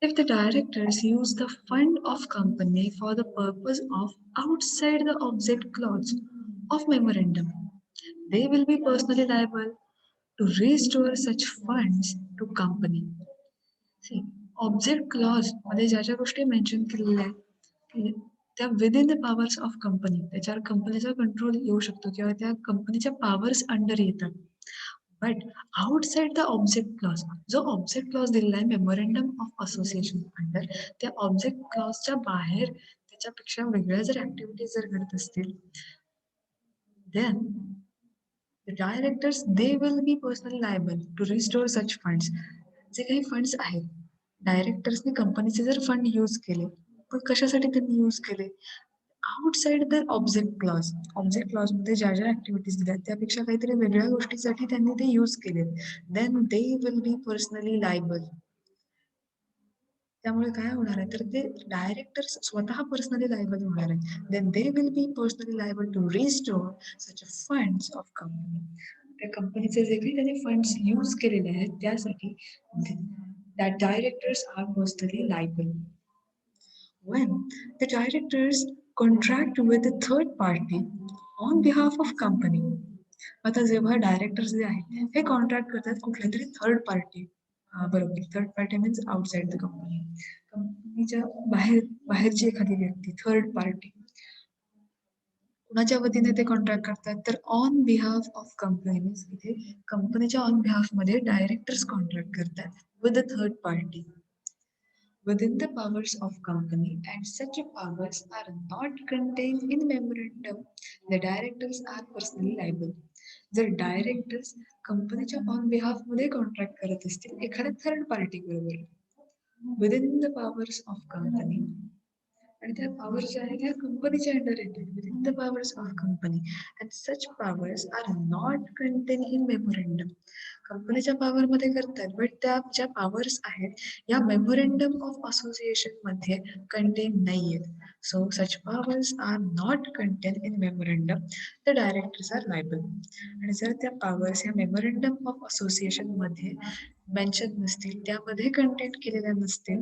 If the directors use the fund of company for the purpose of outside the object clause of memorandum, they will be personally liable to restore such funds to company. See, object clause मध्ये ज्या ज्या गोष्टी mention केलेल्या आहेत की त्या within the powers of company त्याच्यावर कंपनीचा कंट्रोल येऊ शकतो किंवा त्या कंपनीच्या पॉवर्स अंडर येतात. But outside the object clause जो ऑब्जेक्ट क्लॉज दिलेला आहे मेमोरंडम ऑफ असोसिएशन अंडर त्या ऑब्जेक्ट क्लॉजच्या बाहेर त्याच्यापेक्षा वेगळ्या जर ऍक्टिव्हिटीज जर घडत असतील then the directors they will be personally liable to restore such funds. जे काही फंड्स आहेत डायरेक्टर्सने कंपनीचे जर फंड यूज केले पण कशासाठी त्यांनी यूज केले आउटसाइड द ऑब्जेक्ट क्लॉज मध्ये ज्या ज्या ऍक्टिव्हिटीज दिल्या त्यापेक्षा काहीतरी वेगळ्या गोष्टीसाठी त्यांनी ते यूज केले then they will be personally liable. त्यामुळे काय होणार आहे तर ते डायरेक्टर्स स्वतः पर्सनली लायबल होणार आहे then they will be personally liable to restore such funds of company. त्या कंपनीचे जे काही त्यांनी फंड्स यूज केलेले आहेत त्यासाठी that directors are personally liable. When the directors contract with a third party on behalf of company. आता जेव्हा डायरेक्टर्स जे आहेत हे कॉन्ट्रॅक्ट करतात कुठल्या तरी थर्ड पार्टी बरोबर third party means outside the company कंपनीच्या बाहेरची एखादी व्यक्ती थर्ड पार्टी कुणाच्या वतीने ते कॉन्ट्रॅक्ट करतात तर on behalf of company means इथे कंपनीच्या ऑन बिहाफ मध्ये डायरेक्टर्स कॉन्ट्रॅक्ट करतात with the third party within the powers of company and such powers are not contained in memorandum, the directors are personally liable. जर directors कंपनीच्या on behalf मध्ये contract करत असतील एखाद्या थर्ड पार्टी बरोबर within the powers of company आणि त्या powers ज्या आहेत त्या कंपनीच्या अंडर येतात within the powers of company and such powers are not contain in memorandum कंपनीच्या पॉवर मध्ये करतात बट त्या ज्या पॉवर्स आहेत या मेमोरंडम ऑफ असोसिएशन मध्ये कंटेन नाही आहेत so such powers are not contain in memorandum the directors R liable. आणि जर त्या पॉवर्स या मेमोरंडम ऑफ असोसिएशन मध्ये मेन्शन नसतील त्यामध्ये कंटेंट केलेल्या नसतील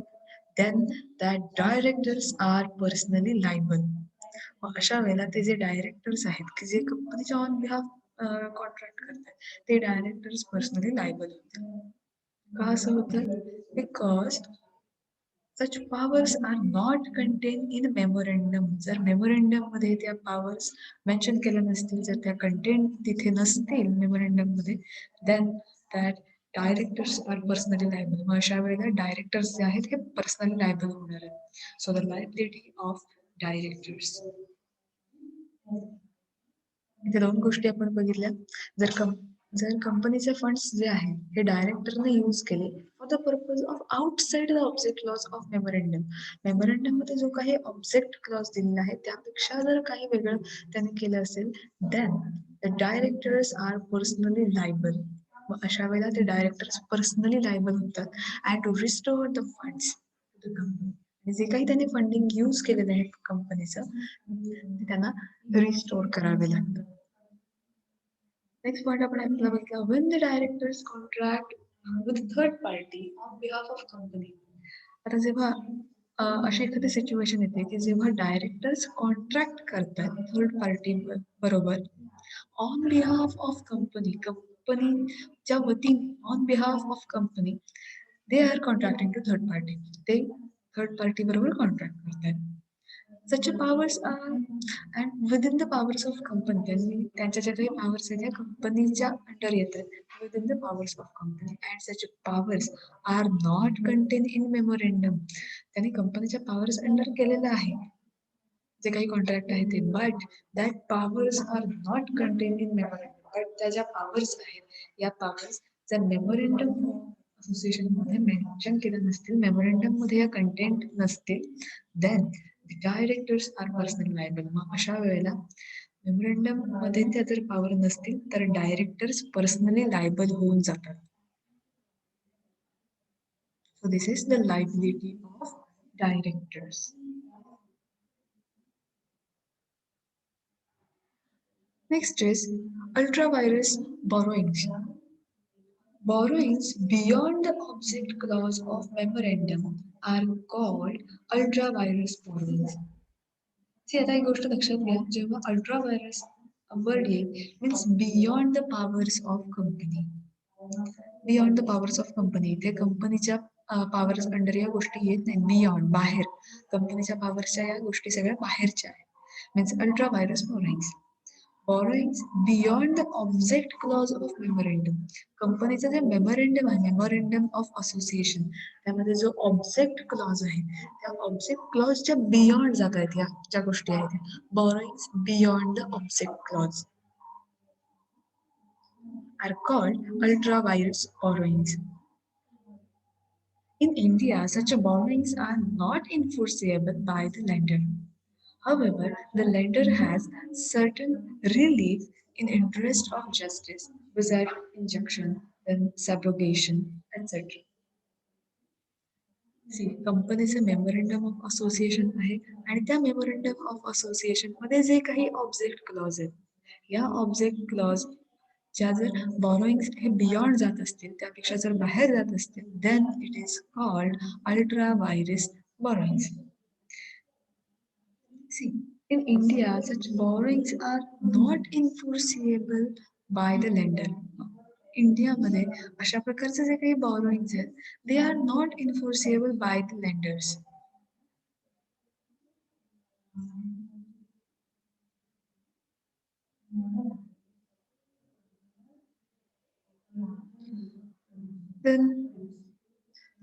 then that directors are personally liable. मग अशा वेळेला ते जे डायरेक्टर्स आहेत की जे कंपनीच्या ऑन बिहाफ कॉन्ट्रॅक्ट करतात ते डायरेक्टर्स पर्सनली लायबल होतात. का असं होतं because such powers are not contained in memorandum. जर मेमोरंडम मध्ये त्या पॉवर्स मेन्शन केल्या नसतील जर त्या कंटेंट तिथे नसतील मेमोरंडम मध्ये then that directors are personally liable. मग अशा वेळेला डायरेक्टर्स जे आहेत हे पर्सनली लायबल होणार आहेत. So the liability of directors. इथे दोन गोष्टी आपण बघितल्या जर कंपनीचे फंड्स जे आहेत हे डायरेक्टरने यूज केले for the purpose of outside the object clause of memorandum memorandum मध्ये जो काही ऑब्जेक्ट क्लॉज दिलेला आहे त्यापेक्षा जर काही वेगळं त्याने केलं असेल then the directors are personally liable. मग अशा वेळेला ते डायरेक्टर्स पर्सनली लायबल होतात and to restore the funds to the company. जे काही त्यांनी फंडिंग यूज केलेलं आहे कंपनीचं ते त्यांना रिस्टोर करावे लागतं. नेक्स्ट पॉइंट आपण आपला बघितला when the directors contract with third party on behalf of company. आता जेव्हा अशी एखादी सिच्युएशन येते की जेव्हा डायरेक्टर्स कॉन्ट्रॅक्ट करतात थर्ड पार्टी बरोबर ऑन बिहाफ ऑफ कंपनीच्या वतीने on behalf of company they are contracting to third party ते थर्ड पार्टी बरोबर कॉन्ट्रॅक्ट करतात. such powers are and within the powers of company त्यांच्या ज्या काही powers आहेत त्या कंपनीच्या अंडर येतात within the powers of company and such powers are not contained in memorandum. त्यांनी कंपनीच्या powers अंडर केलेलं आहे जे काही कॉन्ट्रॅक्ट आहे ते but that powers are not contain in memorandum. But त्या ज्या पॉवर्स आहेत या पॉवर्स जर मेमोरंडम असोसिएशन मध्ये मेन्शन केलं नसतील मेमोरंडम मध्ये या कंटेंट नसतील then directors are personally liable. मग अशा वेळेला मेमोरंडम मध्ये त्या जर पॉवर नसतील तर डायरेक्टर्स पर्सनली लायबल होऊन जातात. So this is the liability of directors. Next is ultra-virus borrowings. Borrowings beyond the object clause of memorandum are called ultra-virus borrowings. See, आता एक गोष्ट लक्षात घ्या, जेव्हा अल्ट्रा व्हायरस वर्ड येईल means beyond the powers of company. Beyond the powers of company, ते कंपनीच्या powers under या गोष्टी येत नाही. बियॉन्ड, बाहेर, कंपनीच्या पॉवर्सच्या या गोष्टी सगळ्या बाहेरच्या आहेत. Means ultra vires borrowings. borrowings beyond the object clause of memorandum. कंपनीचं जे मेमोरेंडम आहे, मेमोरेंडम ऑफ असोसिएशन, त्यामध्ये जो ऑब्जेक्ट क्लॉज आहे, त्या ऑब्जेक्ट क्लॉजच्या बियॉन्ड जात आहेत या ज्या गोष्टी आहेत. borrowings beyond the object clause are called ultra virus borrowings. In India, such borrowings are not enforceable by the lender. However, the lender has certain relief in interest of justice without injunction, then subrogation, etc. See, कंपनीचे memorandum of association आहे आणि त्या memorandum of association मध्ये जे काही object clause आहेत, या object clause ज्या जर बॉरोइंग्स हे बियॉन्ड जात असतील, त्यापेक्षा जर बाहेर जात असतील, then it is called ultra vires borrowings. See, in India, such borrowings are not enforceable by the lender. इंडियामध्ये अशा प्रकारचे जे काही बॉरोइंग्स आहेत, they are not enforceable by the lenders. Then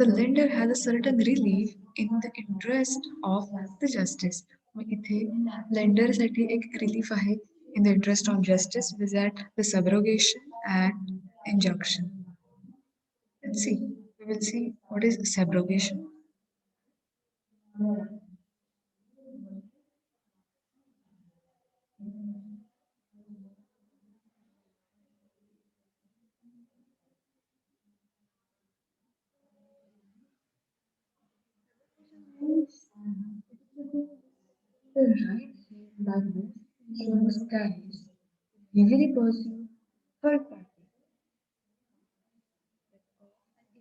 the lender has a certain relief in the interest of the justice. मग इथे लेंडरसाठी एक relief आहे in the interest of justice without the subrogation and injunction. Let's see. We will see what is subrogation. The right by which insurance carriers legally pursue third party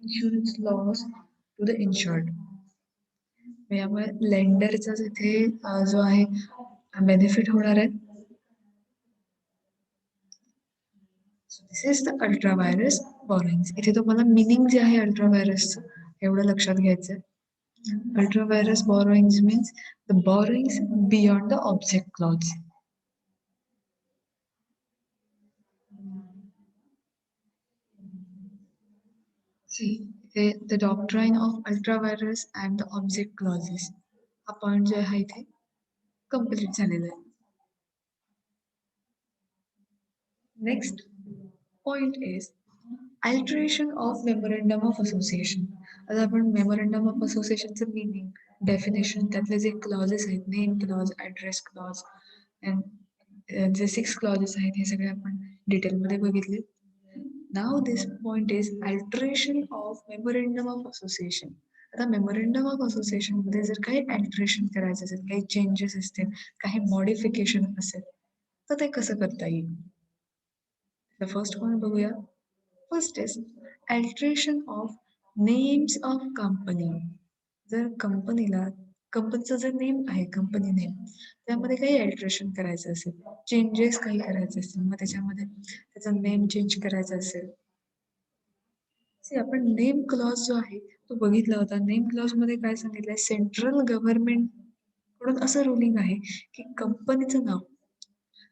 insurance laws to the insured. यामुळे लेंडरचा जिथे जो आहे benefit होणार आहे. This is the ultra vires borrowings. इथे तुम्हाला meaning जे आहे अल्ट्रा व्हायरसचं एवढं लक्षात घ्यायचं. Ultra vires borrowings means the borrowings beyond the object clause. See, the doctrine of ultra virus and the object clauses. हा पॉइंट जो आहे इथे कम्प्लीट झालेला आहे. Next point is alteration of memorandum of association. आता आपण मेमोरेंडम ऑफ असोसिएशनचं meaning, definition, त्यातले जे क्लॉजेस आहेत, name clause, address clause and जे 6 क्लॉजेस आहेत, हे सगळे आपण डिटेलमध्ये बघितले. नाव this point is alteration of memorandum of association. आता मेमोरेंडम ऑफ असोसिएशन मध्ये जर काही अल्टरेशन करायचं असेल, काही चेंजेस असतील, काही मॉडिफिकेशन असेल, तर ते कसं करता येईल. The first point बघूया. First is alteration of names of company. जर कंपनीचं जे नेम आहे, कंपनी नेम, त्यामध्ये काही अल्टरेशन करायचं असेल, चेंजेस काही करायचे असतील, मग त्याच्यामध्ये त्याचा नेम चेंज करायचा असेल. आपण नेम क्लॉज जो आहे तो बघितला होता. नेम क्लॉज मध्ये काय सांगितलंय, सेंट्रल गव्हर्नमेंट कडून असं रुलिंग आहे की कंपनीचं नाव,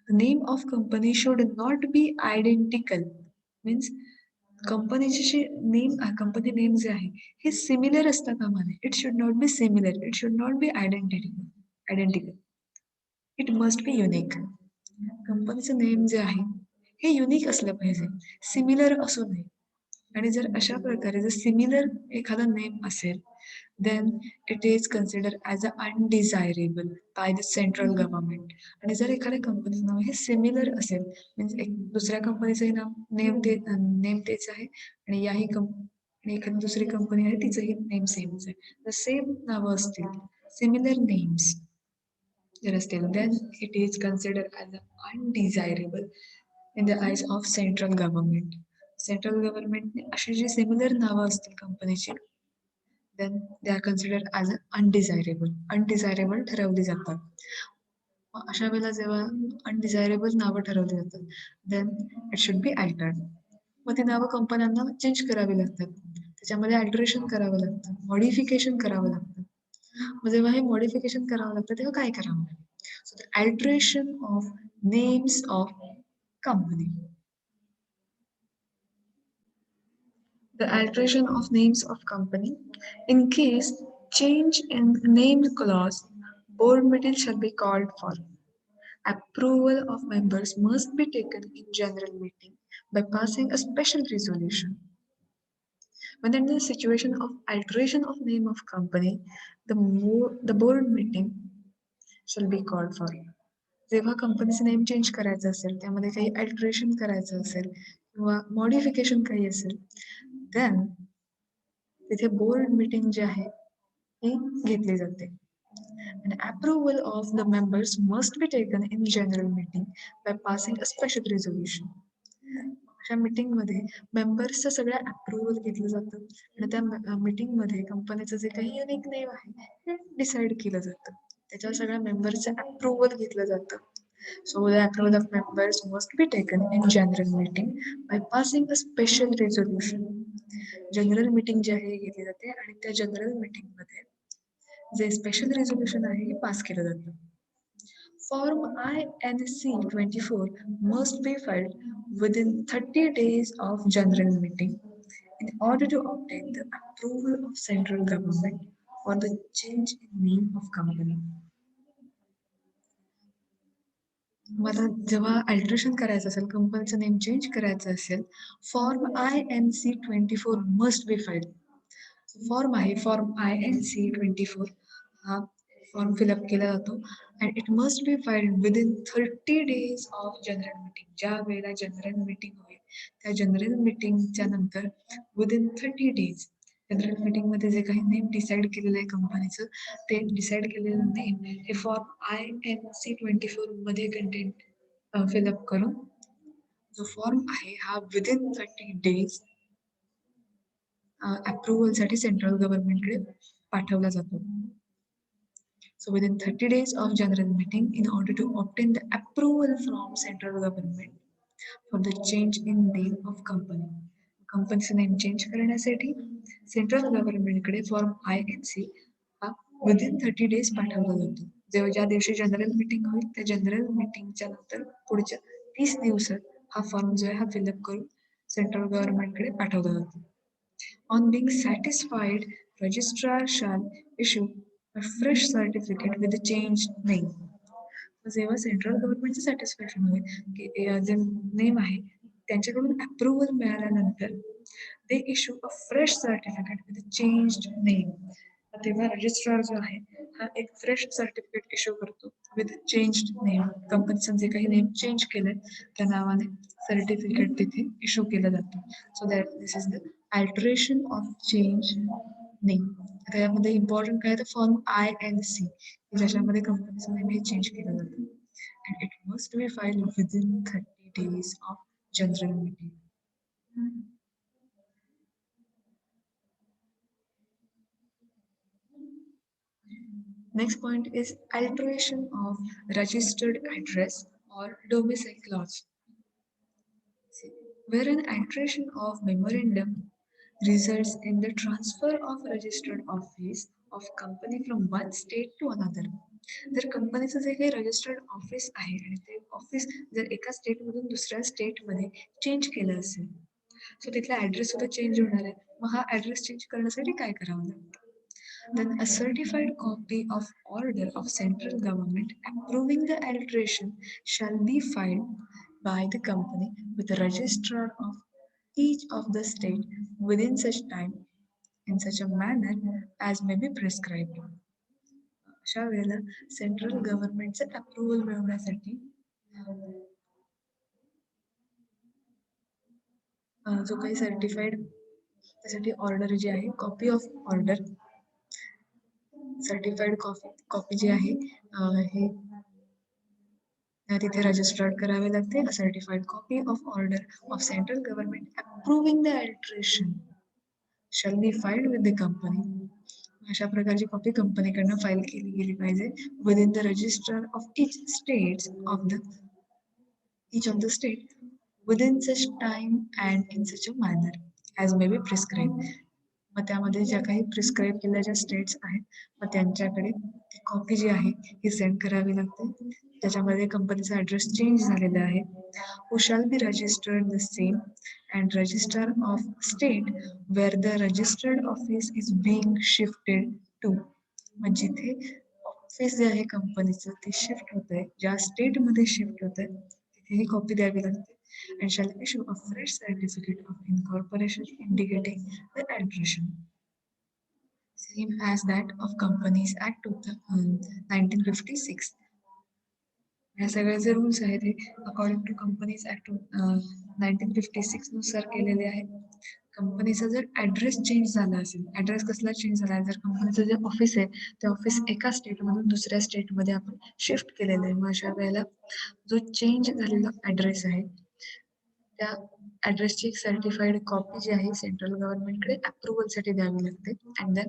name of company should not be identical. Means कंपनीचे नेम, कंपनी नेम जे आहे हे सिमिलर असता कामा नये. It should not be similar, it should not be identical, it must be unique. कंपनीचं नेम जे आहे हे युनिक असलं पाहिजे, सिमिलर असू नये. आणि जर अशा प्रकारे जर सिमिलर एखादा नेम असेल, then it is consider as a undesirable by the central government. आणि जर एखाद्या कंपनीचं नाव हे सिमिलर असेल, मीन्स एक दुसऱ्या कंपनीचंही नाव नेम तेच आहे आणि याही आणि एखादी दुसरी कंपनी आहे तिचंही नेम सेमच आहे, तर सेम नावं असतील, सिमिलर नेम्स जर असतील, then it is consider as a undesirable in the eyes of central government. Central गव्हर्नमेंटने अशी जी सिमिलर नावं असतील कंपनीची then they are considered as undesirable ठरवली जातात. मग अशा वेळेला जेव्हा अनडिझायरेबल नावं ठरवली जातात then it should be altered. मग ती नावं कंपन्यांना चेंज करावी लागतात, त्याच्यामध्ये अल्टरेशन करावं लागतं, मॉडिफिकेशन करावं लागतं. मग जेव्हा हे मॉडिफिकेशन करावं लागतं तेव्हा काय करावं लागतं? So the alteration of names of company. The alteration of names of company. In case change in name clause, board meeting shall be called for. Approval of members must be taken in general meeting by passing a special resolution. When in the situation of alteration of name of company, the board meeting shall be called for. जेव्हा कंपनीचं name change करायचं असेल, त्यामध्ये काही alteration करायचं असेल किंवा modification काही असेल, देन तिथे बोर्ड मीटिंग जी आहे ती घेतली जाते. And approval of the members must be taken in general meeting by passing a special resolution. अशा मीटिंग मध्ये मेंबर्सचं सगळं अप्रुव्हल घेतलं जातं आणि त्या मीटिंग मध्ये कंपनीचं जे काही युनिक नेम आहे ते डिसाईड केलं जातं. त्याच्यावर सगळ्या मेंबर्सचं अप्रुव्हल घेतलं जातं. So the approval of members must be taken in general meeting by passing a special resolution. General meeting जी आहे घेतली जाते आणि त्या जनरल मीटिंग मध्ये जे स्पेशल रेझोल्युशन आहे हे पास केलं जातं. Form INC 24 must be filed within 30 days of general meeting in order to obtain the approval of central government for the change in name of company. मला जेव्हा alteration करायचं असेल, कंपनीचं नेम चेंज करायचं असेल, form INC 24 must be filed. Form आहे form INC 24 हा form fill up केला जातो and it must B filed within 30 days of general meeting. ज्या वेळेला जनरल मीटिंग होईल त्या जनरल मीटिंगच्या नंतर विदिन 30 डेज जनरल मीटिंग मध्ये जे काही नेम डिसाईड केलेलं आहे कंपनीचं, ते डिसाईड केलेलं नेम हे फॉर्म INC 24 मध्ये कंटेंट फिलअप करून जो फॉर्म आहे हा विदिन 30 डेज अप्रुव्हलसाठी सेंट्रल गव्हर्नमेंटकडे पाठवला जातो. So within 30 days of general meeting in order to obtain the approval from central government for the change in name of company. कंपनीचं name change करण्यासाठी central गव्हर्नमेंटकडे form INC हा within 30 days पाठवला जातो. जेव्हा ज्या दिवशी जनरल मीटिंग होईल त्या जनरल मीटिंगच्या नंतर पुढच्या 30 दिवसात हा फॉर्म जो आहे हा फिलअप करून सेंट्रल गव्हर्नमेंटकडे पाठवला जातो. On being satisfied, registrar shall issue a fresh certificate with the changed name. जेव्हा सेंट्रल गव्हर्नमेंटचं सॅटिस्फॅक्शन होईल की जे नेम आहे त्यांच्याकडून अप्रुव्हल मिळाल्यानंतर they issue a fresh certificate with changed name. तेव्हा रजिस्ट्रार जो आहे हा एक फ्रेश सर्टिफिकेट इश्यू करतो विथ चेंज्ड नेम. कंपनीचं जे काही नेम चेंज केलंय त्या नावाने सर्टिफिकेट तिथे इश्यू केलं जातं. So that this is the alteration of change name. आता यामध्ये इम्पॉर्टंट काय तर फॉर्म INC ज्याच्यामध्ये कंपनीचं नेम हे चेंज केलं जातं and it must be filed within 30 days of general meeting. Next point is alteration of registered address or domicile clause. Where an alteration of memorandum results in the transfer of registered office of company from one state to another. जर कंपनीचं जे काही registered office आहे आणि ते office जर एका स्टेटमधून दुसऱ्या स्टेटमध्ये चेंज केलं असेल, सो तिथला ऍड्रेस सुद्धा चेंज होणार आहे. मग हा ऍड्रेस चेंज करण्यासाठी काय करावं लागतं? Then a certified copy of order of central government approving the alteration shall be filed by the company with the registrar of each of the state within such time in such a manner as may be prescribed. अशा वेळेला central गव्हर्नमेंटचं approval मिळवण्यासाठी जो काही certified त्यासाठी order जी आहे copy of order certified copy जी आहे हे तिथे रजिस्टर्ड करावे लागते a certified copy of order of central government approving the alteration shall be filed with the company. अशा प्रकारची कॉपी कंपनीकडनं फाईल केली गेली पाहिजे within the register of each of the state within such time and in such a manner as may be prescribed. मग त्यामध्ये ज्या काही प्रिस्क्राईब केलेल्या ज्या स्टेट्स आहेत मग त्यांच्याकडे ती कॉपी जी आहे ही सेंड करावी लागते त्याच्यामध्ये कंपनीचा ॲड्रेस चेंज झालेला आहे. Who shall be registered the same and register of state where the registered office is being shifted to. मग जिथे ऑफिस जे आहे कंपनीचं ते शिफ्ट होत आहे ज्या स्टेटमध्ये शिफ्ट होत आहे तिथे ही कॉपी द्यावी लागते. And shall issue a fresh certificate of incorporation indicating the alteration, same as that of Companies Act 1956. या सगळे जे रूल्स आहेत हे अकॉर्डिंग टू कंपनीज ऍक्ट 1956 नुसार केलेले आहेत. कंपनीचा जर ऍड्रेस चेंज झाला असेल, ऍड्रेस कसला चेंज झाला जर कंपनीचं जे ऑफिस आहे ते ऑफिस एका स्टेटमधून दुसऱ्या स्टेटमध्ये आपण शिफ्ट केलेलं आहे मग अशा वेळेला जो चेंज झालेला ऍड्रेस आहे त्या ॲड्रेसची एक सर्टिफाईड कॉपी जी आहे सेंट्रल गव्हर्नमेंटकडे अप्रुव्हलसाठी द्यावी लागते. And then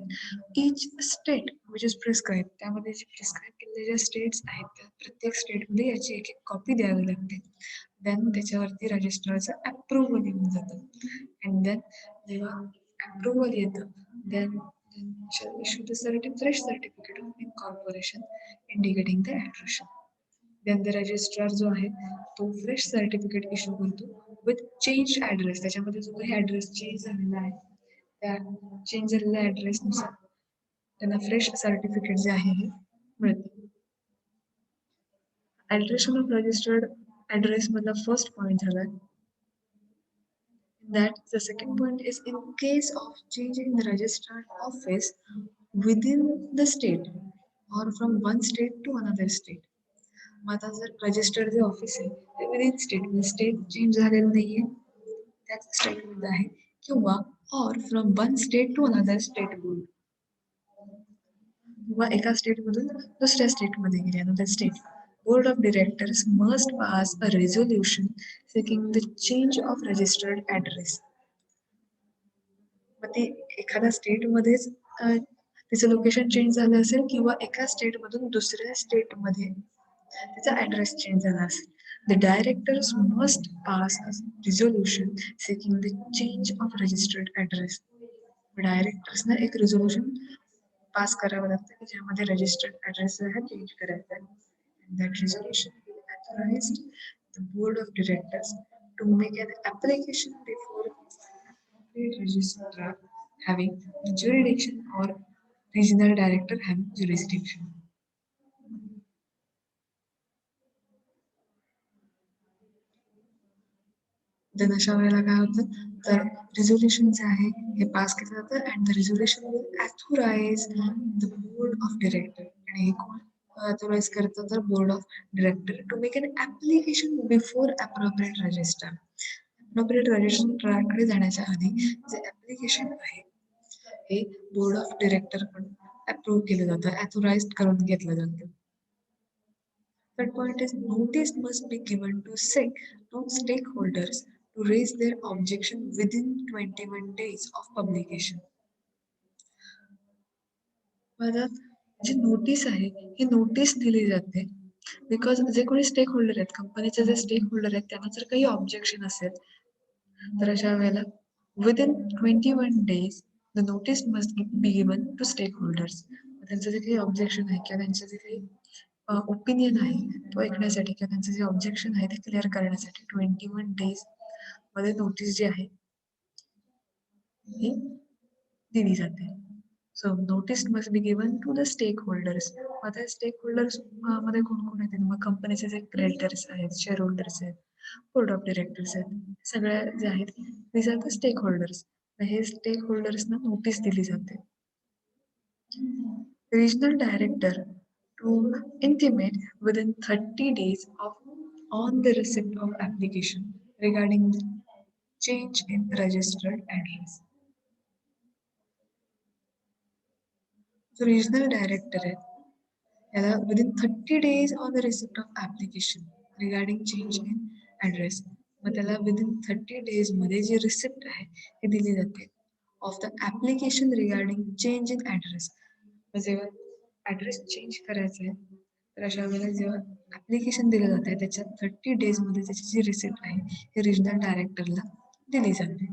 each state which is prescribe त्यामध्ये जे प्रिस्क्राईब केलेले ज्या स्टेट्स आहेत त्या प्रत्येक स्टेटमध्ये याची एक एक कॉपी द्यावी लागते. देन त्याच्यावरती रजिस्टरचं अप्रुव्हल येऊन जातं अँड देन जेव्हा अप्रुव्हल येतं then issue the fresh certificate of incorporation indicating the alteration. Then the registrar जो आहे तो फ्रेश सर्टिफिकेट इश्यू करतो विथ चेंज ॲड्रेस. त्याच्यामध्ये जो काही ॲड्रेस चेंज झालेला आहे त्या चेंज झालेल्या ॲड्रेसनुसार त्यांना फ्रेश सर्टिफिकेट जे आहे हे मिळतं. अल्टरेशन ऑफ रजिस्टर्ड ॲड्रेस मधला फर्स्ट पॉईंट झाला. That the second point is in case of changing the registered office within the state or from one state to another state. मग आता जर रजिस्टर्ड जे ऑफिस आहे ते विदिन स्टेट चेंज झालेलं नाहीये त्याच स्टेटमध्ये आहे किंवा or from one state to another state board किंवा एका स्टेटमधून दुसऱ्या स्टेटमध्ये गेले another state. Board of Directors must pass a resolution seeking the change of registered address. मग ते एखाद्या स्टेटमध्येच तिचं लोकेशन चेंज झालं असेल किंवा एका स्टेटमधून दुसऱ्या स्टेटमध्ये तिचा ॲड्रेस चेंज झाला असेल. The directors must pass a resolution seeking the change of registered address. डायरेक्टर्सना एक रिझोल्युशन पास करावं लागतं की ज्यामध्ये रजिस्टर्ड ॲड्रेस जो आहे चेंज करायचा आहे. That resolution will authorize the board of directors to make an application before the registrar having jurisdiction or regional director having jurisdiction. Then अशा वेळेला काय होतं तर रिझोल्युशन जे आहे हे पास केलं जातं and the resolution will authorise the board of director. आणि हे कोण ऑथोराइज करतं तर board of director to make an application before appropriate register. Appropriate रजिस्ट्रारकडे जाण्याच्या आधी जे ॲप्लिकेशन आहे हे बोर्ड ऑफ डिरेक्टर कडून अप्रूव्ह केलं जातं ॲथोराइज करून घेतलं जातं. Third point is notice must be given to stakeholders to raise their objection within 21 days of publication. आता जी नोटीस आहे ही नोटीस दिली जाते बिकॉज जे कोणी स्टेक होल्डर आहेत कंपनीचे जे स्टेक होल्डर आहेत त्यांना जर काही ऑब्जेक्शन असेल तर अशा वेळेला within 21 days the notice must be given to stakeholders. त्यांचं जे काही ऑब्जेक्शन आहे किंवा त्यांचं जे काही ओपिनियन आहे तो ऐकण्यासाठी किंवा त्यांचं जे ऑब्जेक्शन आहे ते क्लिअर करण्यासाठी 21 days मध्ये नोटीस जी आहे ही दिली जाते. So notice must be given to the stakeholders. आता स्टेक होल्डर्स मध्ये कोण कोण आहेत मग कंपनीचे जे क्रेडिटर्स आहेत शेअर होल्डर्स आहेत बोर्ड ऑफ डिरेक्टर्स आहेत सगळ्या जे आहेत this are the stakeholders. हे स्टेक होल्डर्सना नोटीस दिली जाते. Regional director to intimate within 30 days of on the receipt of application regarding the change in registered address. So regional director आहे याला within 30 days on the receipt of application regarding change in address. मग त्याला within 30 डेजमध्ये जी receipt आहे ती दिली जाते of the application regarding change in address. जेव्हा address change करायचा आहे तर अशा वेळेला जेव्हा ॲप्लिकेशन दिलं जात आहे त्याच्या 30 डेजमध्ये त्याची जी रिसिप्ट आहे हे रिजनल डायरेक्टरला दिली जाते.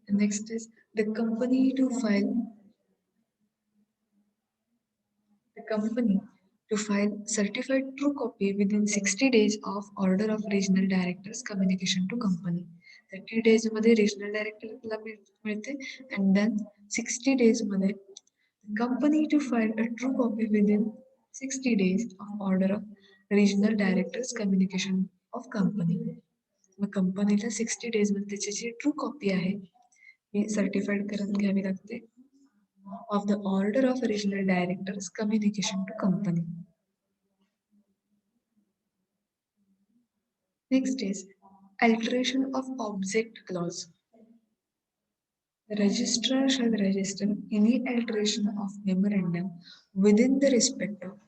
Next is the company to file the company to file certified true copy within 60 days of order of regional directors communication to company. 30 days मध्ये regional directorला मिळते and then 60 days मध्ये company to file a true copy within 60 days of order of regional directors communication of company. मग कंपनीला 60 days मध्ये त्याची जी true copy आहे ही certified करून घ्यावी लागते of the order of regional directors communication to company. Next is alteration of object clause. The registrar shall register any alteration of memorandum within the respect of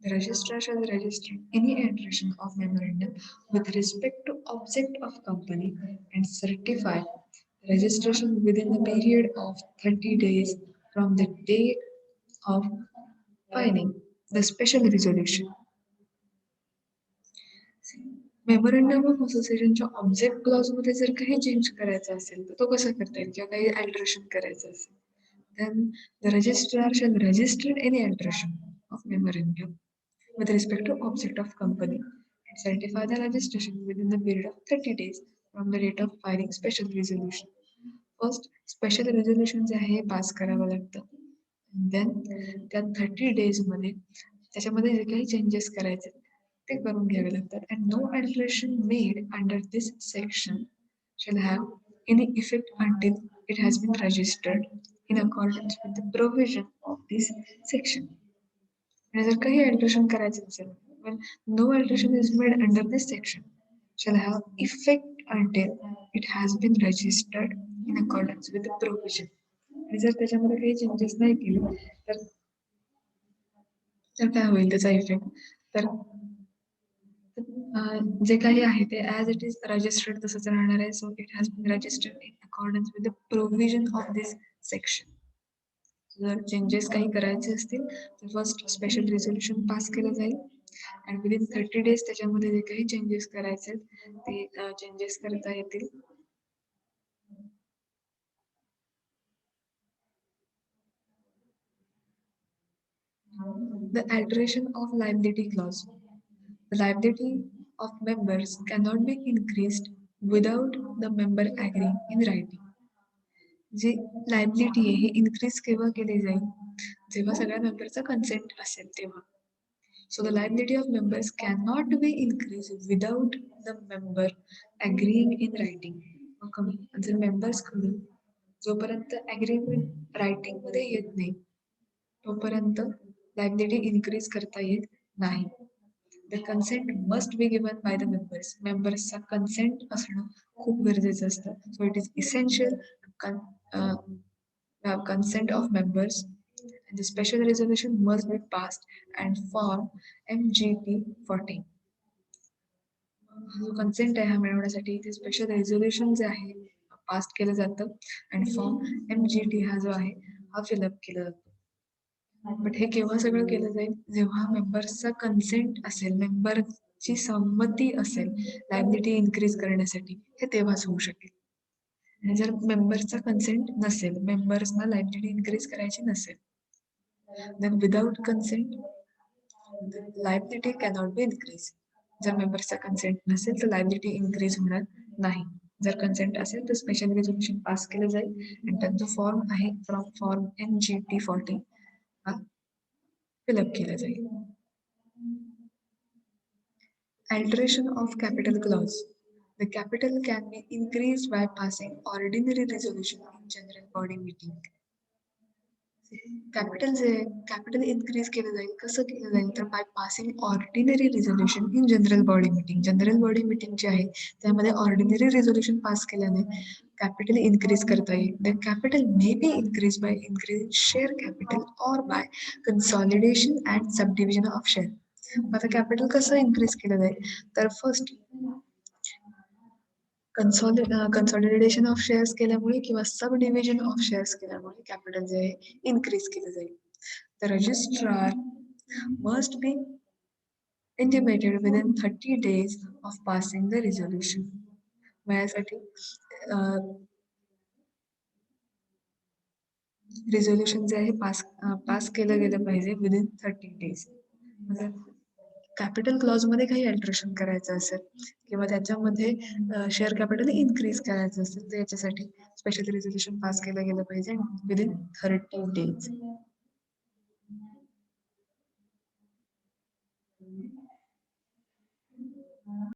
the registrar shall register any alteration of memorandum with respect to object of company and certify registration within the period of 30 days from the date of filing the special resolution. Memorandum of असोसिएशनच्या object clause मध्ये जर काही change करायचं असेल तर तो कसा करता येईल किंवा काही अल्टरेशन करायचं असेल then the registrar shall register any alteration of memorandum with respect to object of company and certify the registration within the period of 30 days from the date of filing special resolution. First special resolution जे आहे हे pass करावं लागतं then त्या 30 डेजमध्ये त्याच्यामध्ये जे काही changes करायचे ते करून घ्यावे लागतात and no alteration made under this section shall have any effect until it has been registered in accordance with the provision of this section. आणि जर काही अल्टरेशन करायचे असेल when no alteration is made under this section shall have effect until it has been registered in accordance with the provision. आणि जर त्याच्यामध्ये काही changes नाही केले तर तर काय होईल त्याचा इफेक्ट तर जे काही आहे ते ॲज इट इज रजिस्टर्ड तसंच राहणार आहे so it has been registered in accordance with the provision of this section. जर चेंजेस काही करायचे असतील तर फर्स्ट स्पेशल रेझोल्युशन पास केलं जाईल अँड विदिन 30 डेज त्याच्यामध्ये जे काही चेंजेस करायचे ते चेंजेस करता येतील. The alteration of liability clause. The liability of members cannot be increased without the member agreeing in writing. जी लायबिलिटी आहे ही इन्क्रीज केव्हा केली जाईल जेव्हा सगळ्या मेंबरचा कन्सेंट असेल तेव्हा. So the liability of members cannot be increased without the member agreeing in writing. जर मेंबर्स कडून जोपर्यंत अग्रीमेंट रायटिंग मध्ये येत नाही तोपर्यंत लायबिलिटी इन्क्रीज करता येत नाही. The consent must be given by the members. मेंबर्सचा कन्सेंट असणं खूप गरजेचं असतं. So it is essential to have consent of members. The special resolution must be passed and form MGT 40. जो कन्सेंट आहे हा मिळवण्यासाठी ते स्पेशल रेझोल्युशन जे आहे पास केलं जातं आणि फॉर्म MGT हा जो आहे हा फिलअप केला जातो. बट हे केव्हा सगळं केलं जाईल जेव्हा मेंबर्सचा कन्सेंट असेल मेंबरची संमती असेल लायबिलिटी इन्क्रीज करण्यासाठी हे तेव्हाच होऊ शकेल. आणि जर मेंबर्सचा कन्सेंट नसेल मेंबर्सना लायबिलिटी इन्क्रीज करायची नसेल then without consent the liability cannot be increased. जर मेंबर्सचा कन्सेंट नसेल तर लायबिलिटी इन्क्रीज होणार नाही. जर कन्सेंट असेल तर स्पेशल रेझोल्युशन पास केलं जाईल आणि त्यांचा फॉर्म आहे फ्रॉम फॉर्म MGT 40 हा फिलअप केला जाईल. Alteration of capital clause. The capital can be increased by passing ordinary resolution in general body meeting. Capital जे आहे कॅपिटल इन्क्रीज केलं जाईल. कसं केलं जाईल तर by passing ordinary resolution in general body meeting. General body meeting जी आहे त्यामध्ये ऑर्डिनरी रिझोल्युशन पास केल्याने कॅपिटल इन्क्रीज करता येईल. The capital may be increase by increase share capital और by consolidation and subdivision of share. आता capital कसं increase केलं जाईल तर फर्स्ट कन्सॉलिडेशन ऑफ शेअर्स केल्यामुळे किंवा सब डिव्हिजन ऑफ शेअर्स केल्यामुळे कॅपिटल जे आहे इन्क्रीज केलं जाईल. The registrar must B intimated within 30 days of passing the resolution. मग यासाठी रिझोल्युशन जे आहे पास केलं गेलं पाहिजे विदिन 30 डेज. कॅपिटल क्लॉज मध्ये काही अल्टरेशन करायचं असेल किंवा त्याच्यामध्ये शेअर कॅपिटल इन्क्रीज करायचं असेल तर याच्यासाठी स्पेशल रिझोल्युशन पास केलं गेलं पाहिजे विदिन 30 डेज.